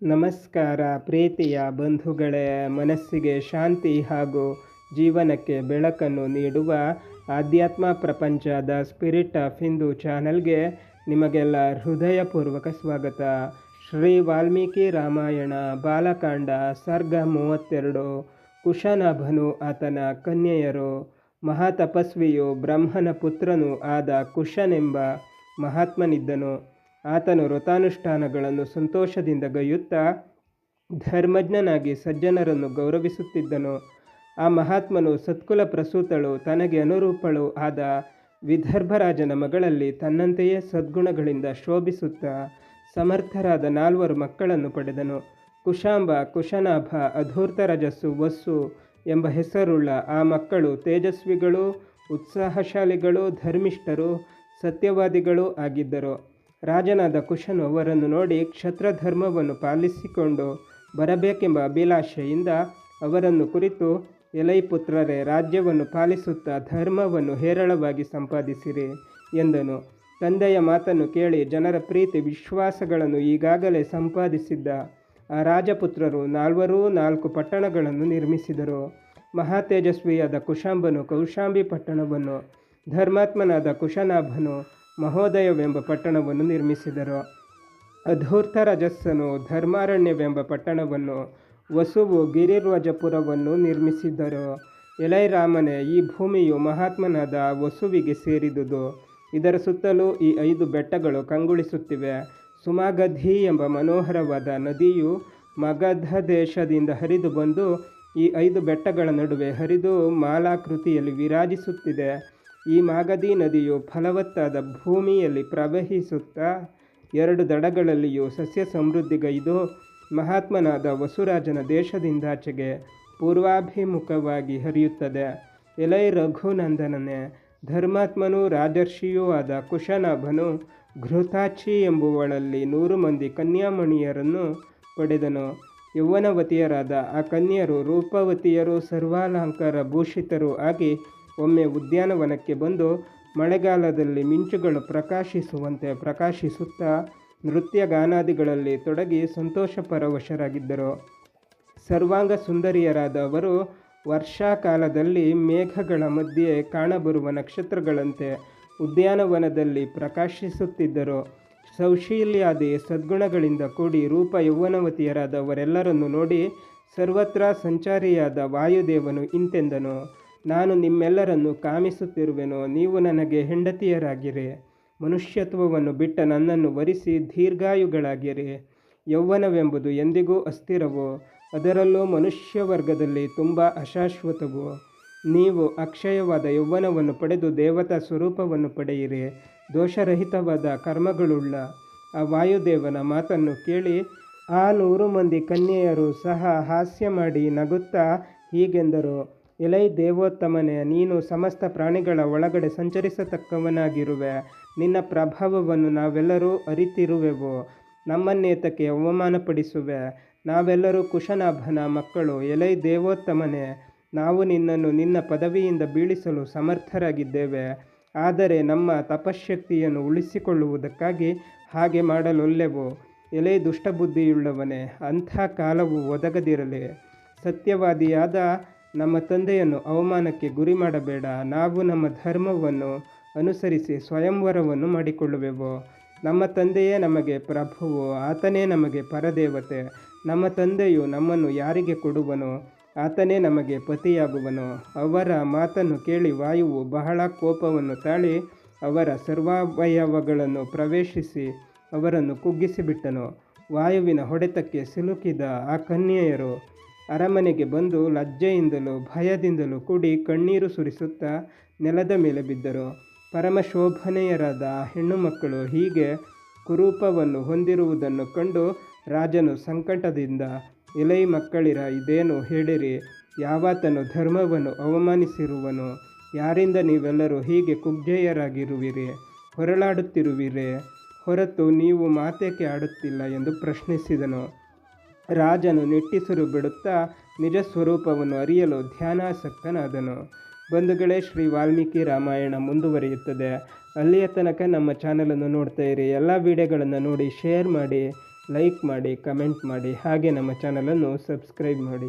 ನಮಸ್ಕಾರ ಪ್ರೀತಿಯ ಬಂಧುಗಳೇ, ಮನಸ್ಸಿಗೆ ಶಾಂತಿ ಹಾಗೂ ಜೀವನಕ್ಕೆ ಬೆಳಕನ್ನು ನೀಡುವ ಆಧ್ಯಾತ್ಮ ಪ್ರಪಂಚ ದ ಸ್ಪಿರಿಟ್ ಆಫ್ ಹಿಂದೂ ಚಾನಲ್ಗೆ ನಿಮಗೆಲ್ಲ ಹೃದಯಪೂರ್ವಕ ಸ್ವಾಗತ. ಶ್ರೀ ವಾಲ್ಮೀಕಿ ರಾಮಾಯಣ ಬಾಲಕಾಂಡ ಸರ್ಗ 32. ಕುಶನಾಭನು ಆತನ ಕನ್ಯೆಯರು. ಮಹಾತಪಸ್ವಿಯು ಬ್ರಹ್ಮನ ಪುತ್ರನೂ ಆದ ಕುಶನೆಂಬ ಮಹಾತ್ಮನಿದ್ದನು. ಆತನು ವ್ರತಾನುಷ್ಠಾನಗಳನ್ನು ಸಂತೋಷದಿಂದ ಗೈಯುತ್ತಾ ಧರ್ಮಜ್ಞನಾಗಿ ಸಜ್ಜನರನ್ನು ಗೌರವಿಸುತ್ತಿದ್ದನು. ಆ ಮಹಾತ್ಮನು ಸತ್ಕುಲ ಪ್ರಸೂತಳು, ತನಗೆ ಅನುರೂಪಳು ಆದ ವಿದರ್ಭರಾಜನ ಮಗಳಲ್ಲಿ ತನ್ನಂತೆಯೇ ಸದ್ಗುಣಗಳಿಂದ ಶೋಭಿಸುತ್ತಾ ಸಮರ್ಥರಾದ 4 ಮಕ್ಕಳನ್ನು ಪಡೆದನು. ಕುಶಾಂಬ, ಕುಶನಾಭ, ಅಧೂರ್ತರಜಸ್ಸು, ವಸ್ಸು ಎಂಬ ಹೆಸರುಳ್ಳ ಆ ಮಕ್ಕಳು ತೇಜಸ್ವಿಗಳೂ ಉತ್ಸಾಹಶಾಲಿಗಳೂ ಧರ್ಮಿಷ್ಠರೂ ಸತ್ಯವಾದಿಗಳೂ ಆಗಿದ್ದರು. ರಾಜನಾದ ಕುಶನು ಅವರನ್ನು ನೋಡಿ ಕ್ಷತ್ರಧರ್ಮವನ್ನು ಪಾಲಿಸಿಕೊಂಡು ಬರಬೇಕೆಂಬ ಅಭಿಲಾಷೆಯಿಂದ ಅವರನ್ನು ಕುರಿತು, ಎಲೈ ಪುತ್ರರೇ, ರಾಜ್ಯವನ್ನು ಪಾಲಿಸುತ್ತಾ ಧರ್ಮವನ್ನು ಹೇರಳವಾಗಿ ಸಂಪಾದಿಸಿರಿ ಎಂದನು. ತಂದೆಯ ಮಾತನ್ನು ಕೇಳಿ ಜನರ ಪ್ರೀತಿ ವಿಶ್ವಾಸಗಳನ್ನು ಈಗಾಗಲೇ ಸಂಪಾದಿಸಿದ್ದ ಆ ರಾಜಪುತ್ರರು 4 ಪಟ್ಟಣಗಳನ್ನು ನಿರ್ಮಿಸಿದರು. ಮಹಾತೇಜಸ್ವಿಯಾದ ಕುಶಾಂಬನು ಕೌಶಾಂಬಿ ಪಟ್ಟಣವನ್ನು, ಧರ್ಮಾತ್ಮನಾದ ಕುಶನಾಭನು ಮಹೋದಯವೆಂಬ ಪಟ್ಟಣವನ್ನು ನಿರ್ಮಿಸಿದರು. ಅಧೂರ್ತರಜಸ್ಸನು ಧರ್ಮಾರಣ್ಯವೆಂಬ ಪಟ್ಟಣವನ್ನು, ವಸುವು ಗಿರಿರ್ವಜಪುರವನ್ನು ನಿರ್ಮಿಸಿದರು. ಎಲೈ ರಾಮನೇ, ಈ ಭೂಮಿಯು ಮಹಾತ್ಮನಾದ ವಸುವಿಗೆ ಸೇರಿದುದು. ಇದರ ಸುತ್ತಲೂ ಈ 5 ಬೆಟ್ಟಗಳು ಕಂಗೊಳಿಸುತ್ತಿವೆ. ಸುಮಾಗಧಿ ಎಂಬ ಮನೋಹರವಾದ ನದಿಯು ಮಗಧ ದೇಶದಿಂದ ಹರಿದು ಬಂದು ಈ 5 ಬೆಟ್ಟಗಳ ನಡುವೆ ಹರಿದು ಮಾಲಾಕೃತಿಯಲ್ಲಿ ವಿರಾಜಿಸುತ್ತಿದೆ. ಈ ಮಾಗಧಿ ನದಿಯು ಫಲವತ್ತಾದ ಭೂಮಿಯಲ್ಲಿ ಪ್ರವಹಿಸುತ್ತಾ 2 ದಡಗಳಲ್ಲಿಯೂ ಸಸ್ಯ ಸಮೃದ್ಧಿಗೈದು ಮಹಾತ್ಮನಾದ ವಸುರಾಜನ ದೇಶದಿಂದಾಚೆಗೆ ಪೂರ್ವಾಭಿಮುಖವಾಗಿ ಹರಿಯುತ್ತದೆ. ಎಲೈ ರಘುನಂದನನೇ, ಧರ್ಮಾತ್ಮನೂ ರಾಜರ್ಷಿಯೂ ಆದ ಕುಶನಾಭನು ಘೃತಾಚಿ ಎಂಬುವಳಲ್ಲಿ 100 ಮಂದಿ ಕನ್ಯಾಮಣಿಯರನ್ನು ಪಡೆದನು. ಯೌವನವತಿಯರಾದ ಆ ಕನ್ಯರು ರೂಪವತಿಯರು, ಸರ್ವಾಲಂಕಾರ ಭೂಷಿತರೂ ಆಗಿ ಒಮ್ಮೆ ಉದ್ಯಾನವನಕ್ಕೆ ಬಂದು ಮಳೆಗಾಲದಲ್ಲಿ ಮಿಂಚುಗಳು ಪ್ರಕಾಶಿಸುವಂತೆ ಪ್ರಕಾಶಿಸುತ್ತಾ ನೃತ್ಯಗಾನಾದಿಗಳಲ್ಲಿ ತೊಡಗಿ ಸಂತೋಷ ಪರವಶರಾಗಿದ್ದರು. ಸರ್ವಾಂಗ ಸುಂದರಿಯರಾದ ಅವರು ವರ್ಷಾಕಾಲದಲ್ಲಿ ಮೇಘಗಳ ಮಧ್ಯೆ ಕಾಣಬರುವ ನಕ್ಷತ್ರಗಳಂತೆ ಉದ್ಯಾನವನದಲ್ಲಿ ಪ್ರಕಾಶಿಸುತ್ತಿದ್ದರು. ಸೌಶೀಲ್ಯಾದಿ ಸದ್ಗುಣಗಳಿಂದ ಕೂಡಿ ರೂಪ ಯೌವನವತಿಯರಾದ ಅವರೆಲ್ಲರನ್ನು ನೋಡಿ ಸರ್ವತ್ರ ಸಂಚಾರಿಯಾದ ವಾಯುದೇವನು ಇಂತೆಂದನು: ನಾನು ನಿಮ್ಮೆಲ್ಲರನ್ನು ಕಾಮಿಸುತ್ತಿರುವೆನು. ನೀವು ನನಗೆ ಹೆಂಡತಿಯರಾಗಿರಿ. ಮನುಷ್ಯತ್ವವನ್ನು ಬಿಟ್ಟ ನನ್ನನ್ನು ವರಿಸಿ ದೀರ್ಘಾಯುಗಳಾಗಿರಿ. ಯೌವನವೆಂಬುದು ಎಂದಿಗೂ ಅಸ್ಥಿರವು, ಅದರಲ್ಲೂ ಮನುಷ್ಯ ವರ್ಗದಲ್ಲಿ ತುಂಬ ಅಶಾಶ್ವತವು. ನೀವು ಅಕ್ಷಯವಾದ ಯೌವನವನ್ನು ಪಡೆದು ದೇವತಾ ಸ್ವರೂಪವನ್ನು ಪಡೆಯಿರಿ. ದೋಷರಹಿತವಾದ ಕರ್ಮಗಳುಳ್ಳ ಆ ವಾಯುದೇವನ ಮಾತನ್ನು ಕೇಳಿ ಆ 100 ಮಂದಿ ಕನ್ಯೆಯರು ಸಹ ಹಾಸ್ಯ ಮಾಡಿ ನಗುತ್ತಾ ಹೀಗೆಂದರು: ಎಲೈ ದೇವೋತ್ತಮನೇ, ನೀನು ಸಮಸ್ತ ಪ್ರಾಣಿಗಳ ಒಳಗಡೆ ಸಂಚರಿಸತಕ್ಕವನಾಗಿರುವೆ. ನಿನ್ನ ಪ್ರಭಾವವನ್ನು ನಾವೆಲ್ಲರೂ ಅರಿತಿರುವೆವು. ನಮ್ಮನ್ನೇತಕ್ಕೆ ಅವಮಾನಪಡಿಸುವೆ? ನಾವೆಲ್ಲರೂ ಕುಶನಾಭನ ಮಕ್ಕಳು. ಎಲೈ ದೇವೋತ್ತಮನೇ, ನಾವು ನಿನ್ನನ್ನು ನಿನ್ನ ಪದವಿಯಿಂದ ಬೀಳಿಸಲು ಸಮರ್ಥರಾಗಿದ್ದೇವೆ. ಆದರೆ ನಮ್ಮ ತಪಶ್ಶಕ್ತಿಯನ್ನು ಉಳಿಸಿಕೊಳ್ಳುವುದಕ್ಕಾಗಿ ಹಾಗೆ ಮಾಡಲೊಲ್ಲೆವು. ಎಲೈ ದುಷ್ಟಬುದ್ಧಿಯುಳ್ಳವನೇ, ಅಂಥ ಕಾಲವು ಒದಗದಿರಲಿ. ಸತ್ಯವಾದಿಯಾದ ನಮ್ಮ ತಂದೆಯನ್ನು ಅವಮಾನಕ್ಕೆ ಗುರಿ ಮಾಡಬೇಡ. ನಾವು ನಮ್ಮ ಧರ್ಮವನ್ನು ಅನುಸರಿಸಿ ಸ್ವಯಂವರವನ್ನು ಮಾಡಿಕೊಳ್ಳುವೆವು. ನಮ್ಮ ತಂದೆಯೇ ನಮಗೆ ಪ್ರಭುವು, ಆತನೇ ನಮಗೆ ಪರದೇವತೆ. ನಮ್ಮ ತಂದೆಯು ನಮ್ಮನ್ನು ಯಾರಿಗೆ ಕೊಡುವನೋ ಆತನೇ ನಮಗೆ ಪತಿಯಾಗುವನು. ಅವರ ಮಾತನ್ನು ಕೇಳಿ ವಾಯುವು ಬಹಳ ಕೋಪವನ್ನು ತಾಳಿ ಅವರ ಸರ್ವಾವಯವಗಳನ್ನು ಪ್ರವೇಶಿಸಿ ಅವರನ್ನು ಕುಗ್ಗಿಸಿಬಿಟ್ಟನು. ವಾಯುವಿನ ಹೊಡೆತಕ್ಕೆ ಸಿಲುಕಿದ ಆ ಕನ್ಯೆಯರು ಅರಮನೆಗೆ ಬಂದು ಲಜ್ಜೆಯಿಂದಲೂ ಭಯದಿಂದಲೂ ಕೂಡಿ ಕಣ್ಣೀರು ಸುರಿಸುತ್ತಾ ನೆಲದ ಮೇಲೆ ಬಿದ್ದರು. ಪರಮಶೋಭನೆಯರಾದ ಹೆಣ್ಣು ಮಕ್ಕಳು ಹೀಗೆ ಕುರೂಪವನ್ನು ಹೊಂದಿರುವುದನ್ನು ಕಂಡು ರಾಜನು ಸಂಕಟದಿಂದ, ಎಲೈ ಮಕ್ಕಳಿರ, ಇದೇನು ಹೇಳಿರಿ? ಯಾವಾತನು ಧರ್ಮವನ್ನು ಅವಮಾನಿಸಿರುವನು? ಯಾರಿಂದ ನೀವೆಲ್ಲರೂ ಹೀಗೆ ಕುಬ್ಜೆಯರಾಗಿರುವಿರಿ, ಹೊರಳಾಡುತ್ತಿರುವಿರೇ ಹೊರತು ನೀವು ಮಾತೇಕೆ ಆಡುತ್ತಿಲ್ಲ ಎಂದು ಪ್ರಶ್ನಿಸಿದನು. ರಾಜನು ನಿಟ್ಟುಸಿರು ಬಿಡುತ್ತಾ ನಿಜ ಸ್ವರೂಪವನ್ನು ಅರಿಯಲು ಧ್ಯಾನಾಸಕ್ತನಾದನು. ಬಂಧುಗಳೇ, ಶ್ರೀ ವಾಲ್ಮೀಕಿ ರಾಮಾಯಣ ಮುಂದುವರಿಯುತ್ತದೆ. ಅಲ್ಲಿಯ ತನಕ ನಮ್ಮ ಚಾನಲನ್ನು ನೋಡ್ತಾ ಇರಿ. ಎಲ್ಲ ವಿಡಿಯೋಗಳನ್ನು ನೋಡಿ ಶೇರ್ ಮಾಡಿ, ಲೈಕ್ ಮಾಡಿ, ಕಮೆಂಟ್ ಮಾಡಿ, ಹಾಗೆ ನಮ್ಮ ಚಾನಲನ್ನು ಸಬ್ಸ್ಕ್ರೈಬ್ ಮಾಡಿ.